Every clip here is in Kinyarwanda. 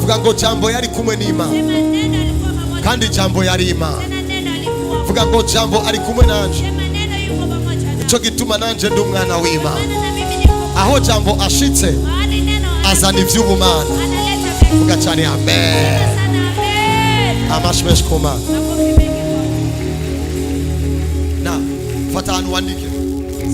Vuga ngo jambo yari kumwe n'Imana. Kandi jambo yari Imana. Vuga ngo jambo ari kumwe nanje. Ico gituma nanje ndi umwana w'Imana. Aho jambo ashitse azana ivy'ubumana. Vuga cyane amen. Amashmesh koma. Na fata ahantu wandike.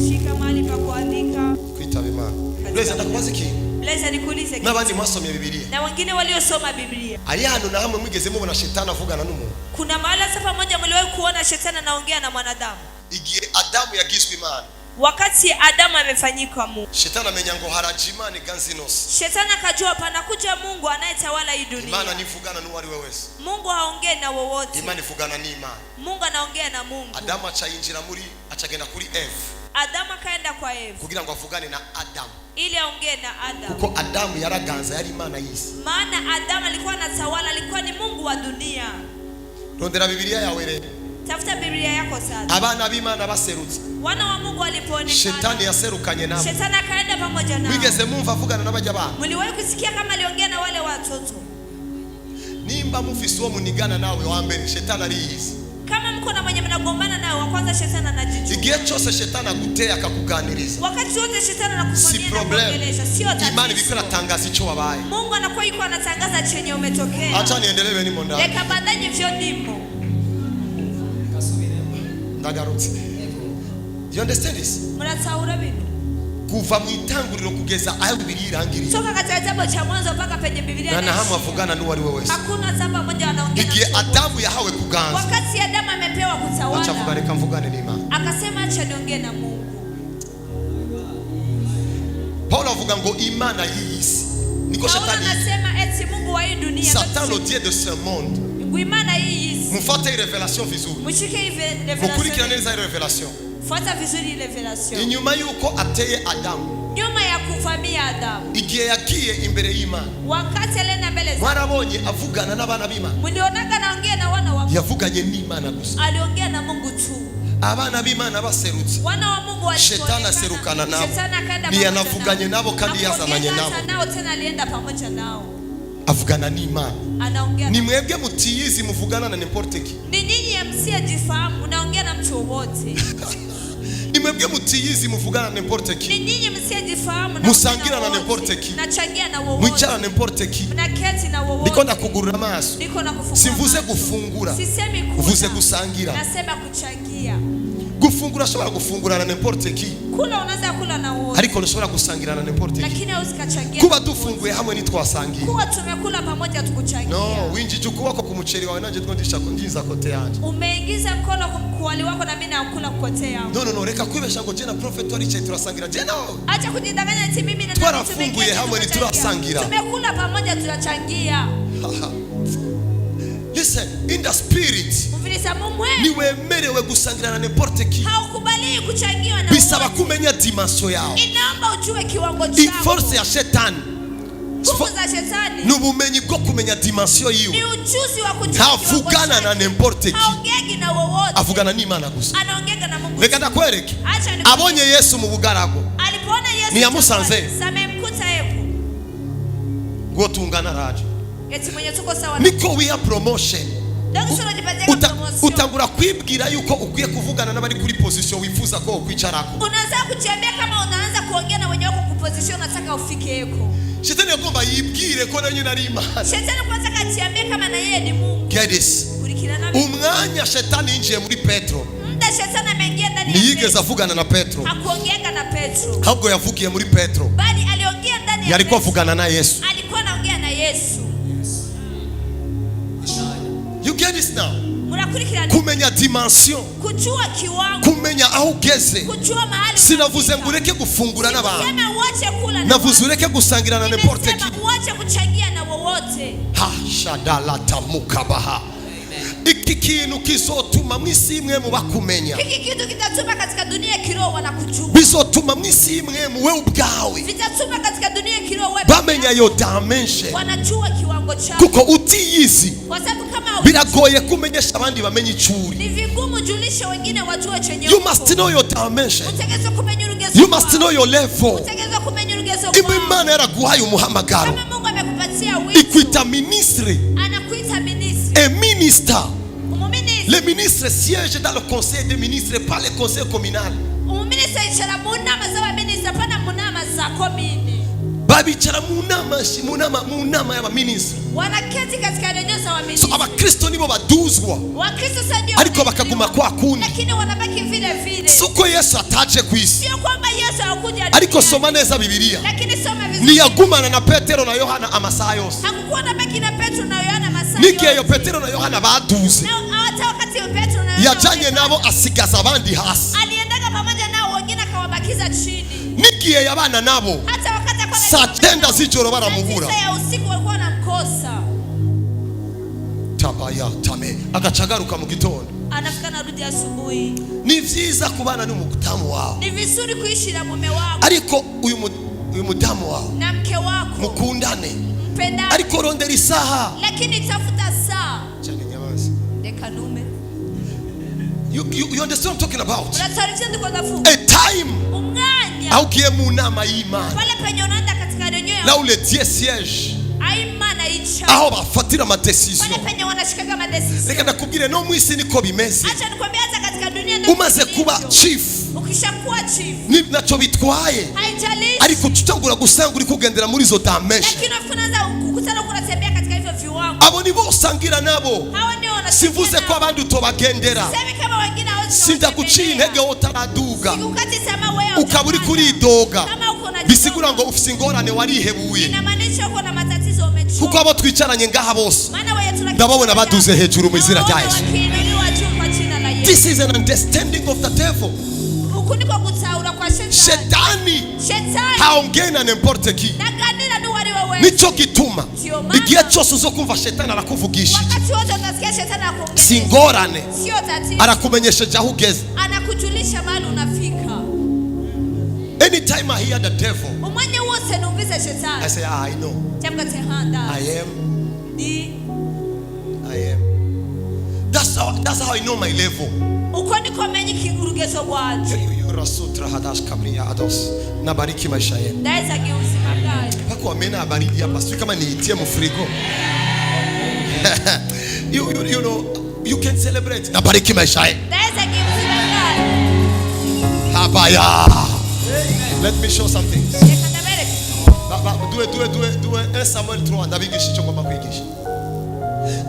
Shika mahali pa kuandika. Kwitaba Imana. Blaze ndakubaza iki? Blaze nikuulize. N'abandi mwasomye Biblia. Na wengine waliosoma Biblia. Ari hano na hamwe mwigeze mubona shetani avugana n'umuntu. Kuna mahali sasa moja mliwahi kuona shetani anaongea na mwanadamu. Igihe Adamu yagizwe Imana. Wakati Adamu amefanyika Mungu. Shetani amenya ngo haraje Imana iganzinos. Shetani akajua panakuja Mungu anayetawala hii dunia. Imana nivugana n'uwari we wese. Mungu haongei na wowote. Imana ivugana n'Imana. Mungu anaongea na Mungu. Adamu acayinjira muri acagenda kuri Eve. Adamu akaenda kwa Eve kugira ngo avugane na Adamu. ili aongee na Adamu. Kuko Adamu yaraganza yari Imana y'isi. Maana Adamu alikuwa anatawala, alikuwa ni Mungu wa dunia. Rondera Biblia yawe rero. Tafuta Biblia yako sasa. Abana b'Imana baserutse. Wana wa Mungu walipoonekana, Shetani yaserukanye nabo. Shetani akaenda pamoja nao. Wigeze mumva avugana n'abajya bana? Mliwahi kusikia kama aliongea na wale watoto? Nimba mufise uwo munigana nawe wa mbere Shetani ariyizi. Kama mko na mwenye mnagombana nao, wa kwanza Shetani anajijua. Igihe cyose Shetani aguteye akakuganiriza. Wakati wote Shetani anakukwambia na kuongelesha, sio tatizo. Imani bikora tangaza ico wabaye. Mungu anakuwa yuko anatangaza chenye umetokea. Acha niendelee ni mondani. Reka bandanye vyo ndimo. Ndagarutse. You understand this? Mnataura bino. Kuva mu itanguriro kugeza aho Biblia irangiriye. Toka katika kitabu cha Mwanzo mpaka penye Biblia na hamu avugana n'uwari we wese. Hakuna samba moja anaongea. Igihe Adamu yahawe kuganza. Wakati Adamu amepewa kutawala. Acha avugane kamvugane n'Imana. Akasema acha niongee na Mungu. Paulo avuga ngo Imana y'isi. Niko Shetani. Paulo anasema eti Mungu wa hii dunia. Satan le Dieu de ce monde. Imana y'isi. Mufate revelation vizuri. Mushike revelation. Mukurikirane neza revelation. Fuata vizuri revelation. Inyuma yuko ateye Adamu. Nyuma ya kuvamia Adamu. Igihe yagiye imbere y'Imana. Wakati alenda mbele za. Mwarabonye avugana n'abana b'Imana. Mlionaga naongea na wana wa Mungu. Yavuganye n'Imana gusa. Aliongea na Mungu tu. Abana b'Imana baserutse. Wana wa Mungu walipoonekana. Shetani aserukana nabo. Shetani akaenda ni yanavuganye nabo kandi yazananye nabo. Nao tena alienda pamoja nao. Avugana n'Imana. Anaongea. Ni mwebwe mutiyizi muvugana na n'importe qui. Ni nyinyi msiyejifahamu unaongea na mtu wote. Ni mwebwe mutiyizi muvugana na n'importe qui. Ni nyinyi msiyejifahamu musangira na n'importe qui. Nachangia na wowote. Mwicara na n'importe qui. Mnaketi na wowote. Niko ndakugurura amaso. Niko nakufungura. Simvuze gufungura. Sisemi kula. Mvuze gusangira. Nasema kuchangia. Gufungura shobora gufungura na n'importe qui. Kula unaweza kula na wote. Ariko nshobora gusangira na n'importe qui. Lakini usikachangia. Kuba dufunguye hamwe nitwasangira. Kuwa tumekula pamoja tukuchangia. No, winjije ukuboko ku muceri wawe nanje twondisha ko ndinza kote yanje. Umeingiza mkono kumkuali wako na mimi nakula kote yangu. No, reka kwibesha ngo jena prophet wari cyo turasangira. Jena. Acha kujidanganya ati mimi na twarafunguye hamwe niturasangira. Tumekula pamoja tunachangia. Listen, in the spirit. Ni wemerewe gusangira na n'importe qui. Haukubali kuchangiwa na. Bisaba kumenya dimension yao. Inaomba ujue kiwango chako. Force ya shetani. Nguvu za shetani. Nubumenyi bwo kumenya dimension yiwe. Ni ujuzi wa kujua. Avugana na n'importe qui. Haongegi na wowote. Avugana n'Imana gusa. Anaongega na Mungu. Reka ndakwereke. Abonye Yesu mu bugarago. Alipoona Yesu. Ni yamusanze. Samemkuta yeko. Gotungana raje. Eti mwenye tuko sawa. Niko we are promotion. Utangura kwibwira yuko ukwiye kuvugana n'abari kuri position wifuza ko ukwicarako. Unaanza kuchembea kama unaanza kuongea na wenye wako ku position unataka ufike yeko. Shetani yagomba yibwire ko nanyu nari Imana. Shetani kwanza kachembea kama na yeye ni Mungu. Get this. Umwanya shetani injiye muri Petro. Muda shetani ameingia ndani ya Petro. Niyigeze avugana na Petro. Hakuongea na Petro. Ahubwo yavugiye muri Petro. Bali aliongea ndani ya. Yalikuwa avugana na Yesu. Alikuwa anaongea na Yesu. You get this now? Murakurikirana. Kumenya dimension. Kujua kiwango. Kumenya aho ugeze. Kujua mahali. Sinavuze ngo ureke gufungura n'abantu. Sema uache kula na. Navuze ureke gusangira na n'importe qui. Uache kuchangia na wowote. Ha shadala tamukabaha. Iki kintu kizotuma mwisi imwe mu bakumenya. Hiki kitu kitatuma katika dunia kiroho wanakujua. Bizotuma mwisi imwe mu wewe ubwawe. Vitatuma katika dunia kiroho wewe. Bamenya yo dimension. Wanajua kiwango chako. Kuko utiyizi. Kwa sababu kama biragoye kumenyesha abandi bamenye icuri. Ni vigumu julisha wengine wajue chenye. You must know your dimension. Utegerezwa kumenya urugezo. You must know your level. Utegerezwa kumenya urugezo. Imana yaraguhaye umuhamagaro. Kama Mungu amekupatia Ikuita ministre. Anakuita ministre. Un ministre. Umuministre. Le ministre siège dans le conseil des ministres, pas le conseil communal. Umuministre yicara mu nama z'abaministre pana mu nama za komine. Babicara mu nama y'abaministre. Wanaketi katika reunion za So waministre. abakristo nibo baduzwa. Wakristo sasa ndio. Ariko bakaguma kwa kundi. Lakini wanabaki vile vile. Suko Yesu ataje ku isi. Sio kwamba Yesu hakuja. Ariko soma neza Bibiliya. Lakini soma vizuri. Niyagumana na Petero na Yohana amasaha yose. Hakukuwa na baki na Petro na Yohana masaa Nigiye yo Petero na Yohana baduze. hata wakati Petro na Yohana Yajanye nabo asigaza abandi hasi. aliendaga pamoja nao, wengine akawabakiza chini. Nigiye yabana nabo. Hata wakati akona Saa 9 z'ijoro baramubura. saa ya usiku walikuwa wanamkosa. Tabaya tame agacagaruka mu gitondo. Anafika narudi asubuhi. Ni vyiza kubana n'umutamu wawe. Ni vizuri kuishi na mume wako. Ariko uyu mudamu wawe Na mke wako. mukundane. Mpendane. Ariko rondera isaha. Lakini tafuta saa. Chani nyamanzi. Dekanume. You understand what I'm talking about? Unataarifa ndiko ndafu. A time. Umwanya. Au kie mu nama y'Imana. Pale penye unaenda katika reunion. Là où les dieux siègent. Aimana icha. Aho bafatira ama decision. Pale penye wanashikaga madecision. Reka ndakubwire no mwisi niko bimeze. Acha nikwambie hata katika dunia ndio. Umaze kuba chief. Ukishakuwa chief. Ni nacho bitwaye. Haijalishi. Ariko tutangura gusanga uri kugendera muri zo dimension. Lakini unaanza kukutana kunatembea katika hivyo viwango. Abo nibo usangira nabo. Hao ndio wanashika. Sivuze ko abandi utobagendera. Sema kama wengine hao. Sinda kuciye intege utaraduga. Ukati sama wewe. Ukaburi kuri doga. Kama uko na Bisigura ngo ufise ingorane warihebuye. inamaanisha uko na matatizo umechoka. Kuko abo twicaranye ngaha bose. Maana wewe tunakita. Ndababona baduze hejuru mu izina rya Yesu. Wakiinuliwa juu kwa jina la Yesu. This is an understanding of the devil. Huku ndiko kutaura kwa shetani. Shetani Shetani. haongei na n'importe qui. Naganira n'uwari wewe. Nico gituma Ndio maana. igihe cyose uzokumva shetani arakuvugisha Wakati wote unasikia shetani anakuongea. singorane Sio tatizo. arakumenyesheje aho ugeze. Anakujulisha mahali unafika. Anytime I hear the devil, Umwanya wose numvise shetani. I say, I know. Cyangwa se handa. I am. Di. That's how I know my level. Uko ndiko menye kigurugezo bwanje. Rasutra hadash kabria ados. Nabariki maisha yenu. Ndaweza geuzima bwanje. Pako amena baridi hapa. Sio kama niitie mfrigo. You know, you can celebrate. Nabariki maisha yenu. Ndaweza geuzima bwanje. Habaya. Let me show something. Yekanda mbele. Due 1 Samuel 3 ndabigisha icyo ngomba kwigisha.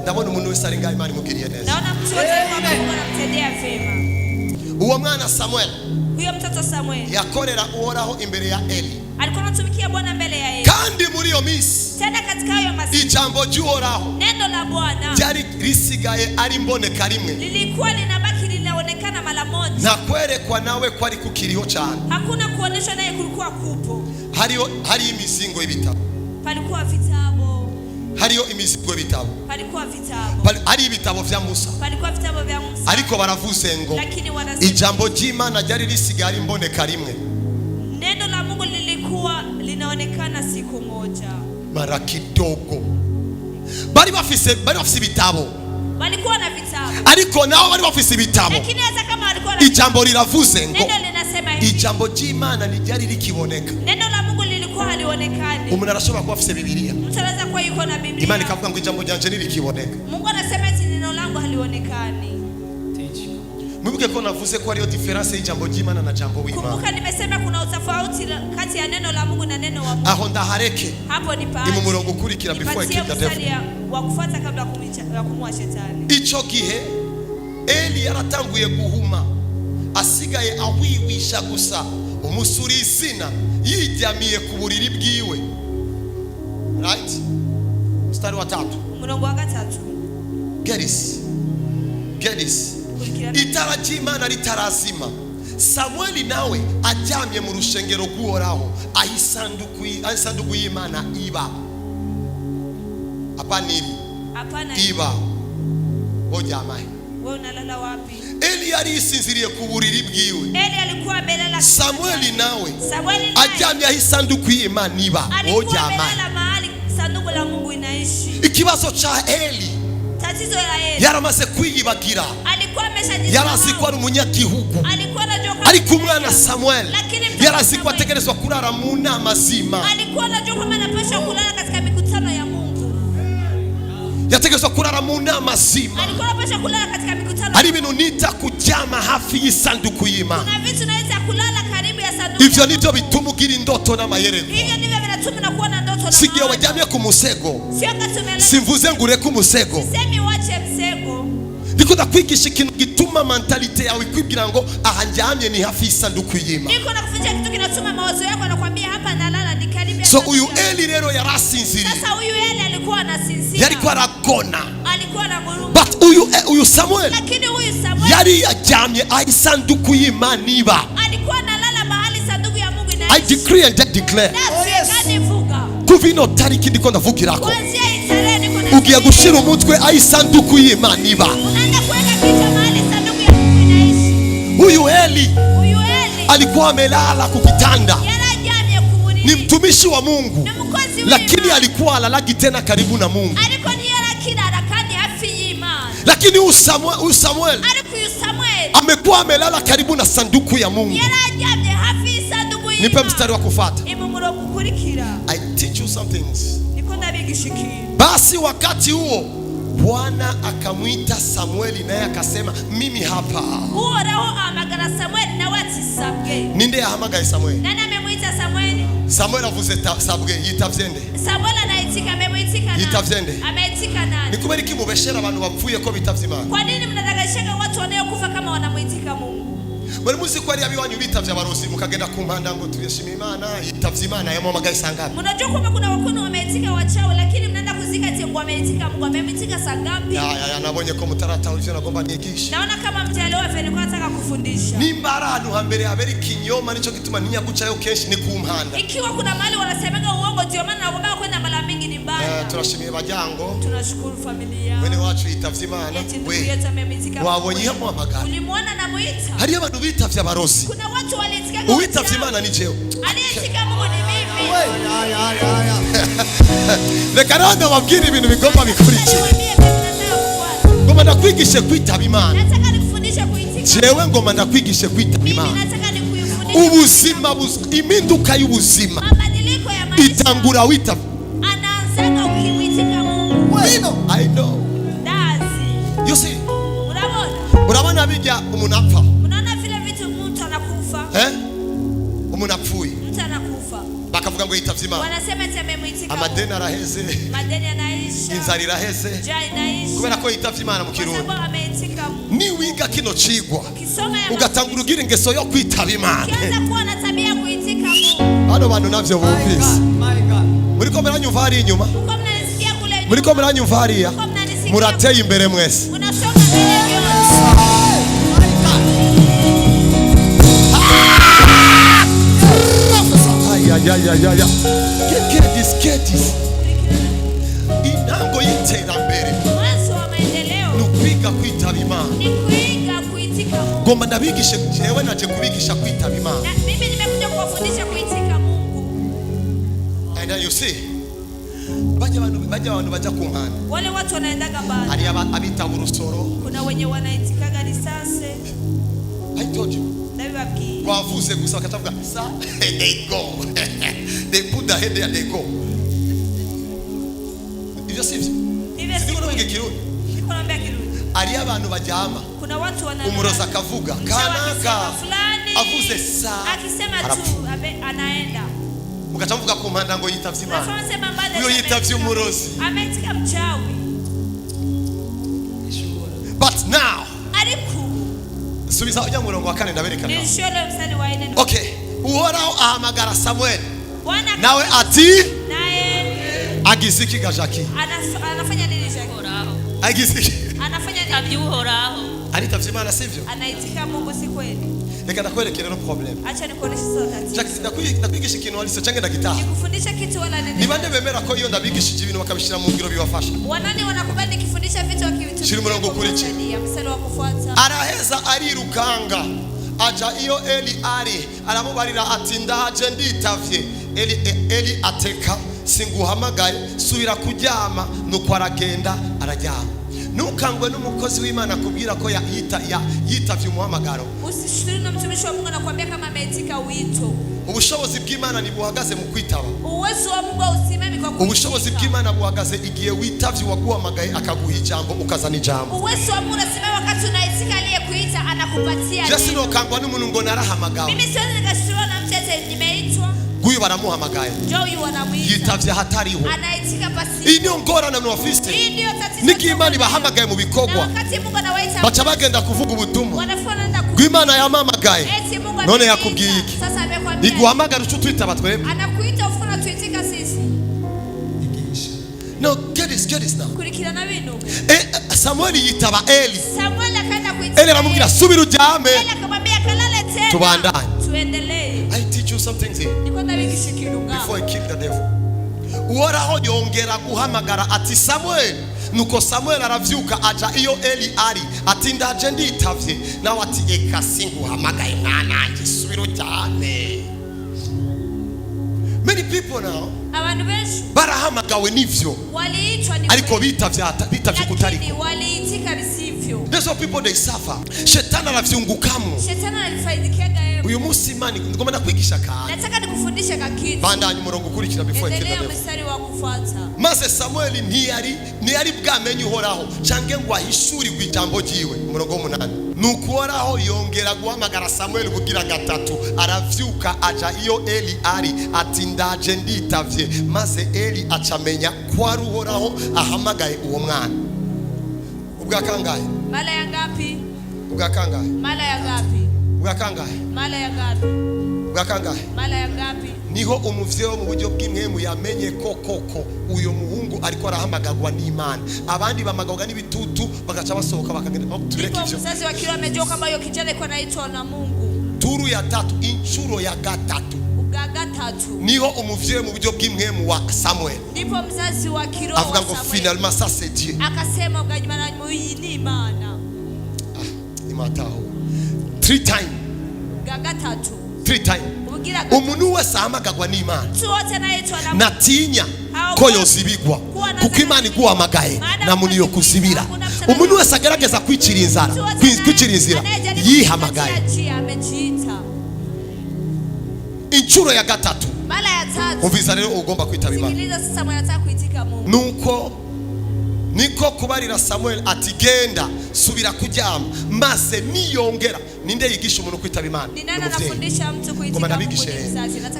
Ndabona umuntu wese ari ngaho Imana imugiriye neza. Naona mtu wote kwa Mungu anamtendea vema. Uwo mwana Samuel Huyo mtoto Samuel yakorera uhoraho imbere ya Eli. alikuwa anatumikia Bwana mbele ya Eli. Kandi muri iyo minsi Tena katika hayo masiku ijambo ry'uhoraho neno la Bwana ryari risigaye ari mboneka rimwe. lilikuwa linabaki linaonekana mara moja. Na kwerekwa nawe kwari kukiriho cyane. Hakuna kuonesha naye kulikuwa kupo. Hari imizingo y'ibitabo. Palikuwa vitabu. Hariyo imizingo y'ibitabo. Palikuwa vitabu. Hari ibitabo vya Musa. Palikuwa vitabu vya Musa. Ariko baravuze ngo Lakini wanasema ijambo ry'Imana ryari risigaye ari mboneka rimwe. neno la Mungu lilikuwa linaonekana siku moja. Mara kidogo. Bari bafise ibitabo. Walikuwa na vitabu. Ariko nao bari bafise ibitabo. Lakini hata kama walikuwa na Ijambo liravuze ngo neno linasema hivi. ijambo ry'Imana ryari rikiboneka. Neno la Mungu lilikuwa halionekani. Umuntu arashobora kuba afise Bibiliya. Mtu anaweza kuwa yuko na Biblia. Imana ikavuga ngo ijambo ryanje nirikiboneka. Mungu anasema eti neno langu halionekani. Mwibuke ko navuze ko ariyo difference y'ijambo ry'Imana na jambo w'Imana. Kumbuka nimesema kuna utofauti kati ya neno la Mungu na neno wa Mungu. Aho ndahareke. Hapo ni Ni paaje. mu murongo ukurikira before I kill the devil. Wa kufuata kabla ya kumua shetani. Ico gihe Eli yaratanguye guhuma asigaye ahwiwisha gusa umusuri izina yijyamiye ku buriri bwiwe. Right? Mstari wa 3. Murongo wa 3. Get this. Itara ry'Imana ritarazima. Samueli nawe ajyamye mu rushengero rw'uhoraho ahisanduku y'Imana iba. Hapana. Iba. Ojamaye. Wewe unalala wapi? Eli yari isinziriye ku buriri bwiwe. Eli alikuwa amelala. Samueli nawe Samueli ajyamye ahisanduku y'Imana iba. alikuwa amelala mahali sanduku la Mungu inaishi. Ikibazo cha Eli Tatizo la Eli. yaramaze kwiyibagira. Alikuwa ameshajisahau. Yarazi ko ari umunyagihugu. Alikuwa anajua kwa Ariko umwana Samuel lakini yarazi ko ategerezwa kurara mu nama z'Imana. alikuwa anajua kwamba anapaswa kulala katika mikutano ya Mungu. yategerezwa kurara mu nama zima. Alikuwa anapaswa kulala katika mikutano. Hari ibintu nita kuryama hafi y'isanduku y'Imana. Kuna vitu naweza kulala karibu ya sanduku. Ivyo nivyo bituma ugira indoto n'amayereko. Hivyo ndivyo vinatuma na kuwa na ndoto na Sigiye wajyamye ku musego. Sio katumelala. Simvuze ngo ureke umusego. Sisemi wache msego. Ndiko ndakwigisha ikintu gituma mentalite yawe kwibwira ngo aha njyamye ni hafi y'isanduku y'Imana. Niko nakufundisha kitu kinatuma mawazo yako anakuambia hapa nalala ni karibu ya So uyu Eli rero yarasinziriye. Sasa huyu Eli alikuwa anasinzia. Yariko aragona. Alikuwa ananguruma. But uyu Samuel Lakini huyu Samuel yari yajyamye aho isanduku y'Imana iba. alikuwa analala mahali sanduku ya Mungu inaishi. I decree and declare. Kuva ino tariki ndiko ndavugirako. Kuanzia hii tarehe niko na Ugiye gushira umutwe aho isanduku y'Imana iba. unaanza kuweka kichwa mahali sanduku ya Mungu inaishi. Huyu Eli Huyu Eli alikuwa amelala ku kitanda. yanajamye kumuni. Ni mtumishi wa Mungu. Ni mkozi wima. Lakini alikuwa alalagi tena karibu na Mungu. Alikuwa ni yala kila harakati hafi imani. Lakini huyu Samuel Alikuwa Samuel. amekuwa amelala karibu na sanduku ya Mungu. Yanajamye hafi sanduku imani. Nipe mstari wa kufuata. Imumuro kukurikira. I teach you some things. Niko ndabigishiki. Basi wakati huo Bwana akamwita Samueli naye akasema mimi hapa. Uhoraho ahamagara Samuel nawe ati sabwe. Ninde yahamagaye Samueli? Nani amemwita Samuel? Samuel avuze sabwe yitavye nde? Samuel anaitika, amemwitika nani? Yitavye nde? Ameitika nani? Ni kubera iki mubeshera abantu bapfuye ko bitavye Imana? Kwa nini mnadanganyika watu wanaokufa kama wanamwitika Mungu? Bari muzi ko ari abiwanyu bitavye abarozi mukagenda ku mpanda ngo tuyeshime Imana yitavye Imana yamuhamagaye sangapi? Mnajua kwamba kuna wakono wameitika wachawi lakini mnaenda kuzika ati ngo ameitika Mungu amemwitika sangapi? Ya nabonye ko mutarata ivyo nagomba nigisha. Naona kama mjaliwa vile kwa nataka kufundisha. Nimba ahantu hambere habera ikinyoma nico gituma ntinya gucayo kenshi ni ku mpanda. Ikiwa kuna mahali wanasemaga uongo ndio maana naomba kwenda mara mingi ni mbaya. Turashimiye bajyango. Tunashukuru familia. Wene wacu yitavye Imana. We wabonye yamuhamagara. Ulimuona na muita? Hari abantu bitavye abarozi. Kuna watu waliitika Uwitavye Imana ni jewe. aliyetika Mungu ni mimi. Reka rero babwire ibintu bigomba bikurikira. Ngoma ndakwigishe kwitaba Imana. Nataka nikufundishe kuitika. Jewe ngoma ndakwigishe kwitaba Imana. Nataka nikufundishe. Ubuzima iminduka y'ubuzima Mabadiliko ya maisha. itangura witaba. Anaanza ukiitika Mungu. I know. Dazi. You see? Unaona? Urabona bijya umuntu apfa. Unaona vile vitu mtu anakufa. Umuntu apfuye. Mtu anakufa. Bakavuga ngo yitavye Imana. Wanasema ati amemwitika. Amadeni araheze. Madeni yanaisha. Inzara iraheze. Njaa inaisha. Kubera ko yitavye Imana mu Kirundi. Kwa sababu ameitika Mungu. Ni wiga kino cigwa. Ukisoma ya Ugatangura ugira ingeso yo kwitaba Imana. ukianza kuwa na tabia kuitika Mungu. Hano bantu navyo bumvise. Muriko muranyumva hari inyuma? Uko mnanisikia kule nyuma. Muriko muranyumva hariya? Uko mnanisikia. Murateye imbere mwese. Unasonga mbele vyonse. Ya. Get this. Intango y'iterambere Mwanzo wa maendeleo ni ukwiga kwitaba Imana. ni kuiga kuitika Mungu. Ngomba ndabigishe jewe naje kubigisha kwitaba Imana. Na mimi nimekuja kuwafundisha kuitika Mungu. And you see, bajya abantu bajya ku mpanda. Wale watu wanaendaga mbali. Hari abita urusoro. Kuna wenye wanaitikaga risase. I told you. Ndabibabwiye. Wavuze gusa bakatavuga sa they go. They put the head there, they go. Ivyo sivyo? Hivyo Sivyo sivyo. nabige Kirundi. Niko naambia Kirundi. Hari abantu bajyama. Kuna watu Umuroza akavuga kanaka fulani avuze sa akisema tu anaenda. mugatamvuga ku mpanda ngo yitavye Imana. Unafanya sema mbada. Uyo yitavye umurozi. Ameitika mchawi. But now, Ariko subiza ujya murongo wa 4 ndaberekana. nilishole mstari wa 4. Okay, Uhoraho ahamagara Samuel. Bwana Nawe ati naye agiziki gajaki. anafanya nini shaka? Agiziki. Anafanya nini? Tabyuhoraho. Anitavye Imana sivyo? Anaitika Mungu si kweli? Reka nakwerekera no problem. Acha nikuoneshe sasa tatizo. Ndakwigisha ikintu waliso cange ndagitaha. Nikufundisha kitu wala nini? Ni bande bemera ko iyo ndabigishije ibintu bakabishira mu ngiro bibafasha. Wanani wanakubali nikifundisha vitu wakivitumia? Shiri murongo ukurikiye. Mstari wa kufuata. Araheza arirukanga aja iyo Eli ari aramubarira ati ndaje nditavye. Eli ateka singuhamagaye subira kuryama nuko aragenda araryama. Nukangwe n'umukozi w'Imana kubwira ko yitavye umuhamagaro. Usishiriki na mtumishi wa Mungu anakuambia kama ameitika wito. ubushobozi bw'Imana nibuhagaze mu kwitaba. Uwezo wa Mungu usimame kwa kuitika. Ubushobozi bw'Imana buhagaze igihe witavye waguhamagaye akaguha ijambo ukazana ijambo. Uwezo wa Mungu usimame wakati unaitika aliyekuita anakupatia neno. Jesi no kangwa n'umuntu ngo narahamagawe. Mimi siwezi nikashirwa na mtete nimeitwa. Guyu baramuhamagaye. Joyu wanamuita. Yitavye hatariho. Anaitika pasi. Iyi niyo ngorane mu bafiste. Hii ndio tatizo. Niki Imana bahamagaye mu bikogwa. Wakati Mungu anawaita. Baca bagenda kuvuga ubutumwa. Wanafuata Imana yamamagaye. None yakubwiye iki? Sasa amekwambia. Iguhamagara uco twitaba twebwe. Anakuita ufuna tuitika sisi. No, get this now. Kurikirana bino. Samuel yitaba Eli. Samuel akaenda kuita. Eli aramubwira subira ujyame. Eli akamwambia kalale tena. Tubandanye. Tuendelee. I teach you some things here. Niko ndabigisha ikintu ngaho. Before I kill the devil. Uhoraho yongera guhamagara ati Samuel. Nuko Samuel aravyuka aja iyo Eli ari ati ndaje nditavye nawe ati eka singuhamagaye mwananje subira ujyame. Many people now abantu benshi barahamagawe nivyo waliitwa ni ariko bitavye kutariko. Waliitika bisivyo. That's why people they suffer. Shetani aravyungukamo. Shetani anafaidikiaga yeye. Uyu munsi Imana ngomba nakwigisha kandi. Nataka nikufundishe kakitu. Bandanye umurongo ukurikira before I kill the devil. Endelea mstari wa kufuata. Maze Samuel ntiyari bwamenye Uhoraho cange ngo ahishurirwe ijambo ryiwe. Umurongo w'8. Nuko Uhoraho yongera guhamagara Samuel bugira gatatu aravyuka aja iyo Eli ari ati ndaje nditavye maze Eli acamenya ko ari Uhoraho ahamagaye uwo mwana. Ubwa kangahe? Mala ya ngapi? Ubwa kangahe? Mala ya ngapi? Ubwa kangahe? Mala ya ngapi? Ubwa kangahe? Mala ya ngapi? Niho umuvyeyi mu buryo bw'imwemu yamenye koko uyo muhungu ariko arahamagagwa n'Imana. Abandi bamagagwa n'ibitutu bagaca basohoka bakagenda tureke ivyo. Mzazi wa kilo amejua kama hiyo kijana iko anaitwa na Mungu. Turu ya tatu inchuro ya gatatu. Gatatu. Niho umuvyeyi mu buryo bw'imwemu wa Samuel. Ndipo mzazi wa kilo avuga ngo finalement ça c'est Dieu. Akasema uganyuma na ni Imana. Imataho. 3 times. Gatatu. 3 times. Umuntu wese ahamagagwa n'Imana. Natinya ko yozibigwa kuko Imana iguhamagaye na muntu yo kuzibira. Umuntu wese agerageza kwicira inzara yihamagaye. Inchuro ya gatatu. Mala ya tatu. Umvisa rero ugomba kwitaba Imana. Sikiliza sasa mwanataka kuitika Mungu. Nuko niko kubarira Samuel ati genda subira kuryama maze niyongera. Ninde yigisha umuntu kwitaba Imana? Ninana nafundisha mtu kuitika Mungu.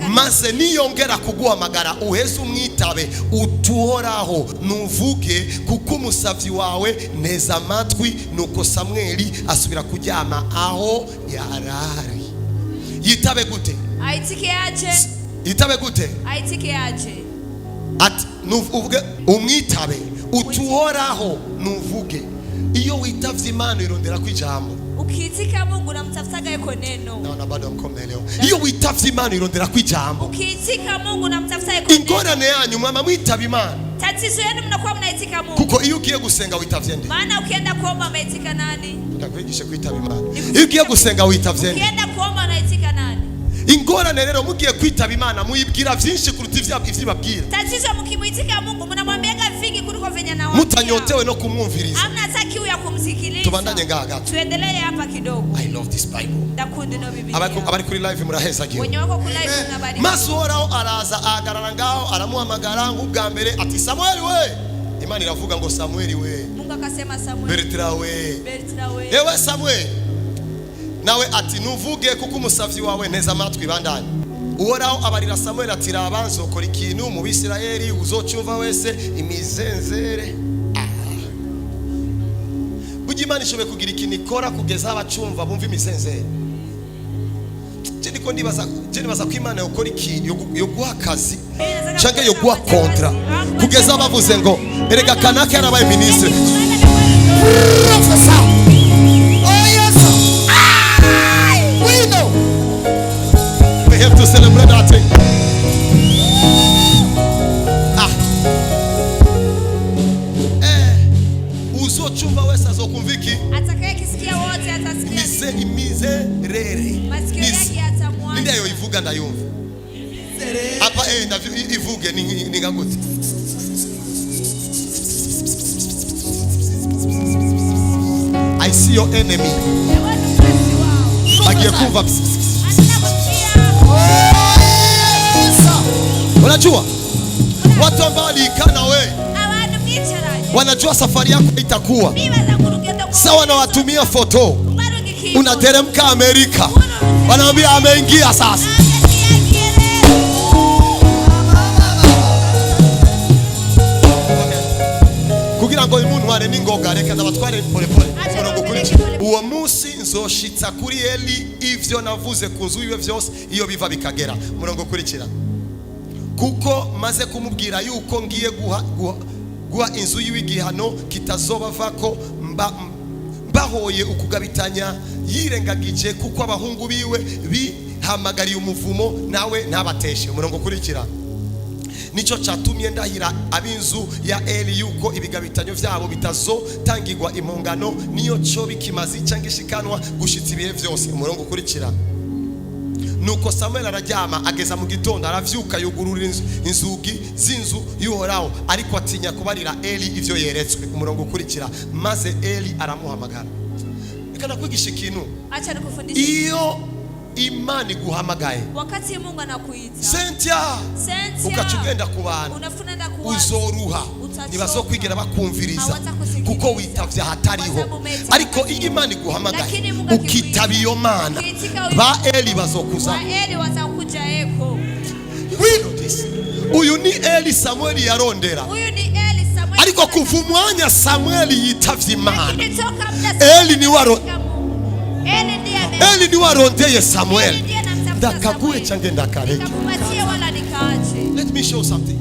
Maze niyongera kuguhamagara uheze umwitabe utuhoraho nuvuge kuko umusavyi wawe neza amatwi. Nuko Samueli asubira kuryama aho yarari. Yitabe gute? Aitike aje. Yitabe gute? Aitike aje. Ati nuvuge umwitabe utuhoraho nuvuge. Iyo witavye Imana irondera kwijambo. Ukiitika Mungu namtafutaga yuko neno. Naona bado mkombe leo. Iyo witavye Imana irondera kwijambo. Ukiitika Mungu namtafuta yuko neno. Ingorane yanyu mama mwitaba Imana. Tatizo yenu mnakuwa mnaitika Mungu. Kuko iyo ugiye gusenga witavye nde? Maana ukienda kuomba umeitika nani? Ndakwigisha kwitaba Imana. Iyo ugiye gusenga witavye nde? Ukienda kuomba unaitika nani? Ingorane rero mugiye kwitaba Imana muyibwira vyinshi kuruta ivyo babwira. Tatizo mkimwitika Mungu mnamwambiaga vingi kuliko venye naomba. Mutanyotewe no kumwumviriza. Hamna hata kiu ya kumsikiliza. Tubandanye ngaha. Tuendelee hapa kidogo. I love this Bible. Ndakundi no Biblia. Abari kuri live muraheza giye. Wenye wako kuri live mnabari. Masuhoraho araza ahagarara ngaho aramuhamagara ngubwa mbere ati Samuel we. Imana iravuga ngo Samuel we. Mungu akasema Samuel. Bertrand we. Bertrand we. Ewe Samuel. Nawe ati nuvuge kuko umusavyi wawe neza amatwi bandanye. Uhoraho abarira Samuel ati rabanzo kora ikintu mu Bisirayeli uzocyumva wese imizenzere. Bugi Imana ishobe kugira ikintu ikora kugeza abacumva bumva imizenzere. Je niko ndibaza ko Imana yokora ikintu yo guha akazi canke yo guha kontra kugeza bavuze ngo erega kanaka yarabaye ministre. We have to celebrate that thing. Uzochumba wese azokumviki. Atakayekisikia wote atasikia. Imizerere. Masikio yake atamwacha. Ndio ivuga ndayumva. Hapa ivuge ningaguti. I see your enemy. Bagiye kuva. Unajua watu ambao walikana wewe wanajua safari yako itakuwa sawa, na watumia foto, unateremka Amerika, wanaambia ameingia sasa. Kugira ngo umuntu ware ningoga reka ndabatware pole pole. Uwo munsi nzoshitsa kuri Eli ivyo navuze kuzu iwe vyose iyo biva bikagera. Murongo kurikira. Kuko maze kumubwira yuko ngiye guha inzu y'igihano kitazobavako mbahoye ukugabitanya yirengagije kuko abahungu biwe bihamagariye umuvumo nawe ntabateshe. Murongo kurikira. Nico catumye ndahira ab'inzu ya Eli yuko ibigabitanyo vyabo bitazotangirwa impongano niyo cyo bikimazi cyangwa ishikanwa gushitsa ibihe vyose. Umurongo kurikira. Nuko Samuel araryama ageza mu gitondo aravyuka yugurura inzugi z'inzu y'Uhoraho ariko atinya kubarira Eli ivyo yeretswe. Umurongo kurikira. Maze Eli aramuhamagara. Ikana kwigisha ikintu. Acha nikufundishe. Iyo Imani guhamagaye wakati Mungu anakuita Sentia ukacugenda ku bantu uzoruha ntibazokwigera bakumviriza kuko witavye hatariho, ariko iyo Imani guhamagaye ukitaba iyo mana ba Eli bazokuza. Uyu ni Eli Samuel yarondera, ariko kuva umwanya Samuel yitavye Imana Eli ni warondeye Samuel ndakaguye cange ndakareke. Let me show something.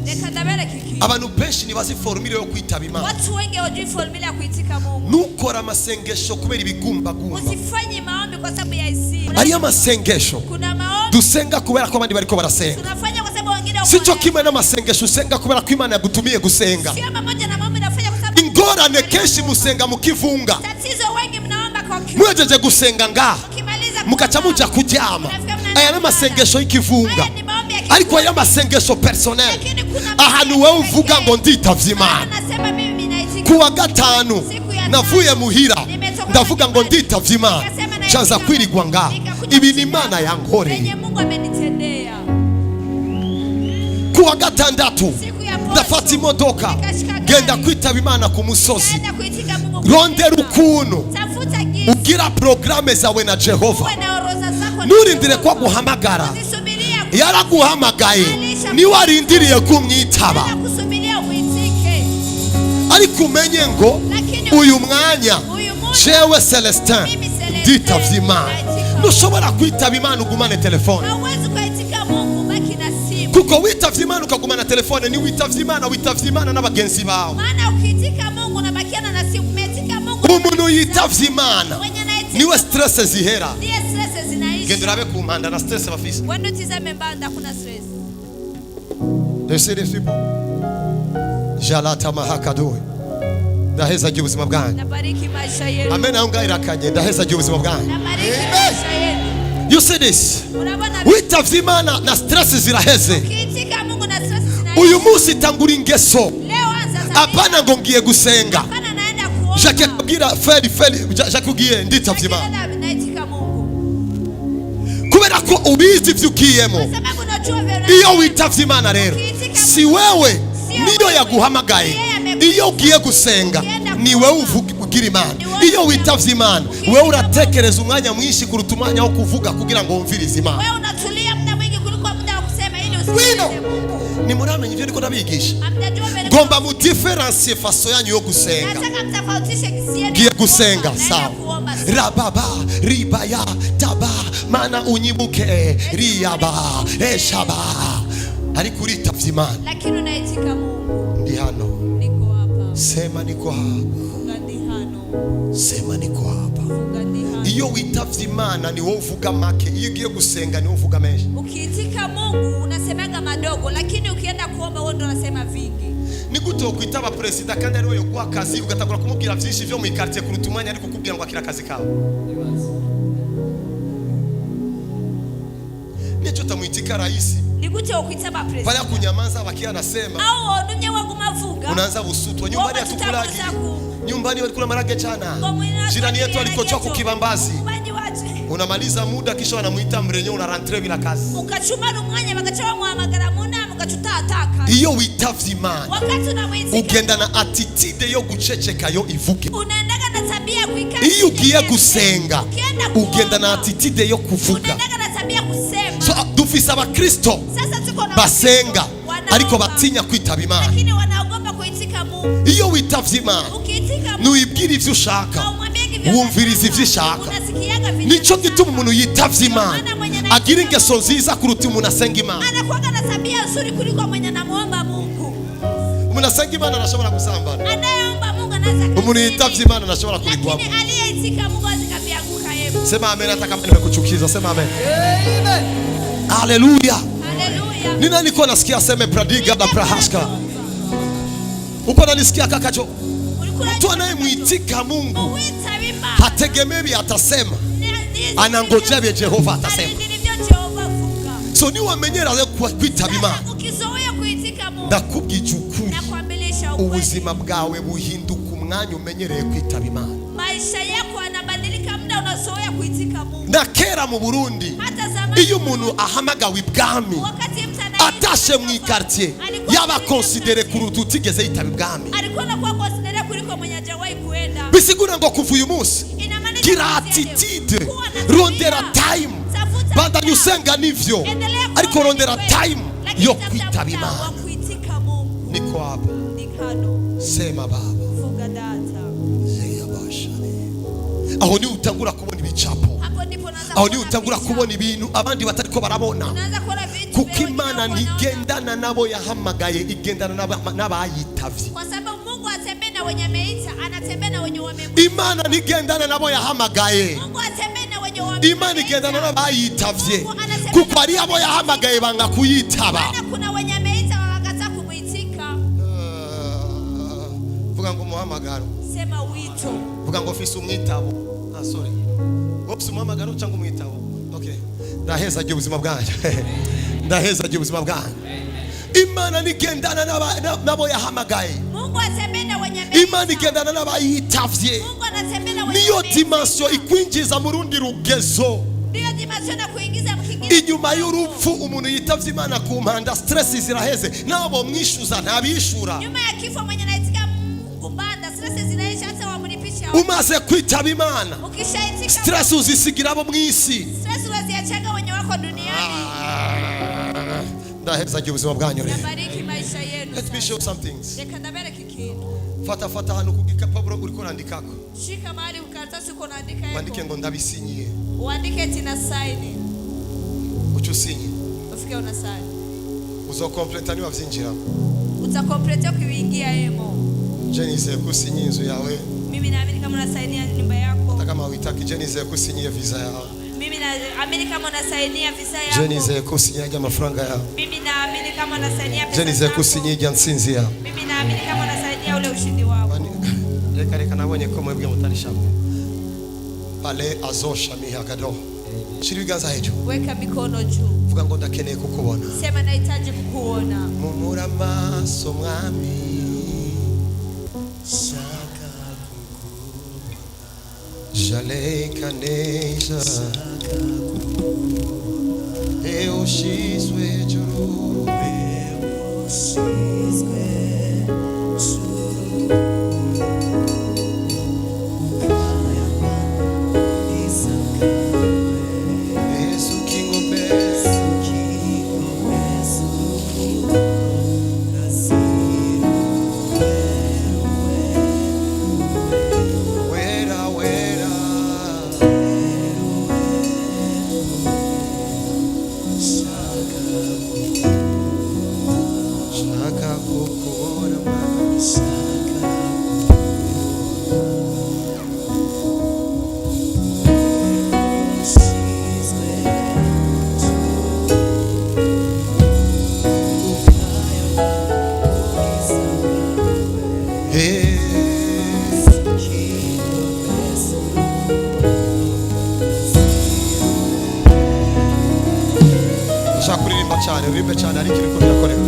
Abantu benshi nibazi formule yo kwitaba Imana. Watu wengi hawajui formula ya kuitika Mungu. Nukora amasengesho kubera ibigumba gumba. Usifanye maombi kwa sababu ya hisia. Ari amasengesho. Kuna maombi dusenga kubera ko abandi bariko barasenga. Tunafanya kwa sababu wengine wako. Sicho kimwe n'amasengesho usenga kubera ko Imana yagutumiye gusenga. Sio pamoja na maombi nafanya kwa sababu ingorane kenshi musenga mukivunga. Tatizo wengi mnaomba kwa kiu. Mwejeje gusenga nga mukaca muja kuryama. Aya n'amasengesho y'ikivunga. Ariko aya masengesho personnel ahantu wewe uvuga ngo nditavye Imana. Kuwa gatanu navuye muhira ndavuga ngo nditavye Imana chaza kwirigwa nga ibi ni Imana yankoreye. Kuwa gatandatu ndafata imodoka genda kwitaba Imana ku musozi, rondera ukuntu ugira programe zawe na Jehova, nurindire kwa guhamagara yaraguhamagaye ni warindiriye kumwitaba, ariko umenye ngo uyu mwanya jewe Celestin nditavye Imana. Nushobora kwitaba Imana ugumane telefone, kuko witavye Imana ukagumana telefone ni witavye Imana, witavye Imana n'abagenzi bawe. Maana ukiitika Mungu unabakiana na simu, umetika Mungu. Umuntu yitavye Imana niwe stress zihera. Ndiye stress zinaisha. Gendera be kumanda na stress bafise. Wendo tizame mbanda kuna stress. They say this people. Jalata mahakadoi. Ndaheza ubuzima bwanyu. Nabariki maisha yenu. Amen. Aunga irakanye ndaheza ubuzima bwanyu. Nabariki maisha yenu. You see this? Witavye Imana na stress ziraheze. Ukiitika Mungu na stress zinaisha. Uyu munsi tangura ingeso. Leo anza sasa. Apana ngo ngiye gusenga. Apana naenda kuomba. Jacques kubwira feli Jacques ugiye nditavye Imana. Naitika Mungu. Kubera ko ubizi vyukiyemo. Kwa sababu unajua vile. Iyo witavye Imana rero si wewe niyo yaguhamagaye. Iyo ugiye gusenga ni wewe uvugira Imana. Iyo witavye Imana wewe uratekereza umwanya mwinshi kuruta umwanya wo kuvuga kugira ngo wumvirize Imana. Wewe unatulia muda mwingi kuliko muda wa kusema ili usikize Mungu. Ni muramenye ivyo ndiko nabigisha. Gomba mu difference faso yanyu yo gusenga. Nataka mtafautishe kisieni. Giye gusenga sawa. Rababa ribaya taba mana unyibuke riyaba eshaba. Ari kuritavye Imana. Lakini unaitika Mungu. Ndi hano. Niko hapa. Sema niko hapa. Sema niko hapa. Iyo witavye Imana ni wowe uvuga make, iyo ugiye gusenga ni wowe uvuga menshi. Ukiitika Mungu unasemaga madogo, lakini ukienda kuomba wewe ndo unasema vingi. Ni gute kwitaba president kandi ari we yo kazi ugatangura kumubwira byinshi byo mu ikartie kuruta umwanya ari kukubwira ngo akira kazi kawe. Nicho tamuitika rais. Ni gute ukwitaba president. Bali kunyamaza bakia anasema. Au onunye wangu mavuga. Unaanza busutwa nyumbani atukulagi. Nyumbani walikula marage chana. Jirani yetu alikochoka kukibambazi. Unamaliza muda kisha wanamuita mrenyo una rentre bila kazi. Ukachuma rumwanya bagacha bamuhamagara mu nama iyo witavye Imana ugenda na attitude yo guceceka yo ivuge. Iyo ugiye gusenga ugenda na attitude yo kuvuga. So dufise abakristo basenga ariko batinya kwitaba Imana. Iyo witavye Imana nuibwira ivyo ushaka, wumviriza ivyo ushaka. Nico gituma umuntu yitavye Imana agira ingeso nziza kuruta umuntu asenga Imana. Umuntu asenga Imana arashobora gusambana. Umuntu yitavye Imana arashobora kurigwamo. Sema amen. Nataka kuchukiza. Sema amen. Haleluya. Ni nani kwa nasikia sema pradiga da prahaska? Uko nanisikia kakacho? Mtu anayemuitika Mungu hategemewi atasema, anangojea vile Jehova atasema. So ni wamenyera kwitaba Imana ndakubwijukuri ubuzima bwawe buhinduka umwanya umenyereye kwitaba Imana. Maisha yako yanabadilika muda unazoea kuitika Mungu. Na kera mu Burundi iyo umuntu ahamagawe ibwami atashe mu quartier yaba considéré kuruta utigeze yitaba ibwami. Alikuwa kwa considéré kuliko mwenye hajawahi kuenda. Bisigura ngo kuva uyu munsi gira attitude, rondera time. Banda nyusenga nivyo ariko rondera time yo kwitaba Imana. Niko hapa. Sema Baba. Funga data. Aho ni utangura kubona ibicapo. Aho ni utangura kubona ibintu abandi batariko barabona. Kuko Imana ntigendana nabo yahamagaye, igendana n'abayitavye. Kwa sababu Mungu atembea na wenye ameita, anatembea na wenye wamemwita. Imana ntigendana nabo yahamagaye. Mungu atembea na wenye wamemwita. Imana igendana n'abayitavye. Kuko ari abo yahamagaye banga kuyitaba. Kuna wenye ameita wakakataa kumuitika. Vuga ngo muhamagaro. Sema wito. Vuga ngo ofisi umwitabo. Sorry. Ops muhamagaro cyangwa umwitabo. Okay. Ndaheza giye ubuzima bwanje. Ndaheza giye ubuzima bwanje. Imana nigendana nabo yahamagaye. Mungu atembea na wenye ameita. Imana igendana n'abayitavye. Mungu anatembea na wenye niyo dimension ikwinjiza mu rundi rugezo. Ndiyo dimension na kuingiza mkingine. Inyuma y'urupfu umuntu yitavye Imana ku mpanda stress ziraheze nabo mwishuza ntabishura. Nyuma ya kifo mwenye anaitika kumbanda stress zinaisha hata wamlipisha. Umaze kwitaba Imana Ukishaitika stress uzisigira abo mwisi. Stress waziachaga wenye wako duniani. Ndaheza giye ubuzima bwanyu. Nabariki maisha yenu. Let me show some things. Reka ndabere kikintu. Fata hano kugikapaburo uriko urandikako. Shika mahali ukaratasi uko unaandika yako. Wandike ngo ndabisinyiye. Uandike tina sign. Uchusinye. Ufike una sign. Uzo complete ni wavyinjira. Utakomplete kuingia yemo. Jenize kusinyi inzu yawe. Mimi naamini kama unasainia nyumba yako. Hata kama uitaki Jenize kusinyia visa yao. Mimi naamini kama unasainia visa yako. Jenize kusinyia mafaranga yao. Mimi naamini kama unasainia pesa. Jenize kusinyia nsinzi yao. Mimi naamini kama unasainia ule ushindi wako. Reka nabonye ko mwebwe mutanishamwe. Pale azosha mihagado. Shiri biganza hejuru. Weka mikono juu. Vuga ngo ndakeneye kukubona. Sema nahitaji kukuona. Mumura maso mwami. Shaka Jaleka neja Eu shizwe juru Eu shizwe juru Yesu kingo besu cyane uririmbe cyane ariko iriko birakoreka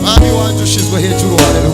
Mwami wanje ushizwe hejuru haleluya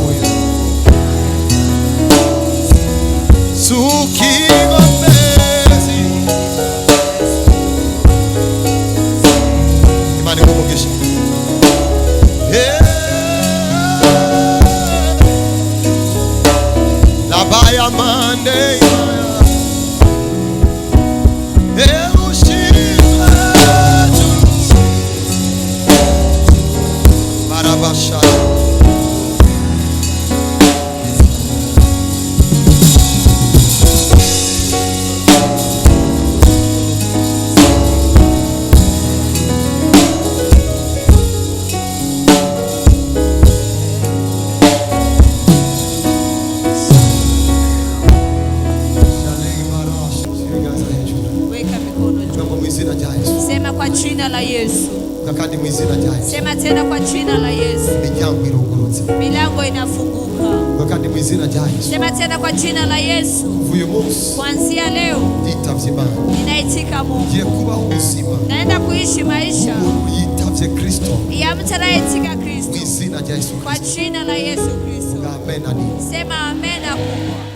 izina rya Yesu. Sema kwa jina la Yesu. Vuga kandi mu izina rya Yesu. Sema tena kwa jina la Yesu. Imiryango irugurutse. Milango inafunguka. Vuga kandi mu izina rya Yesu. Sema tena kwa jina la Yesu. Uyu munsi Kuanzia leo yitavye Imana. ninaitika Mungu. Ngiye kubaho ubuzima. Naenda kuishi maisha Yitavye Kristo. ya mtu anayeitika Kristo. Mu izina rya Yesu Kwa Kristo. jina la Yesu Kristo. Amen. Sema amen kubwa.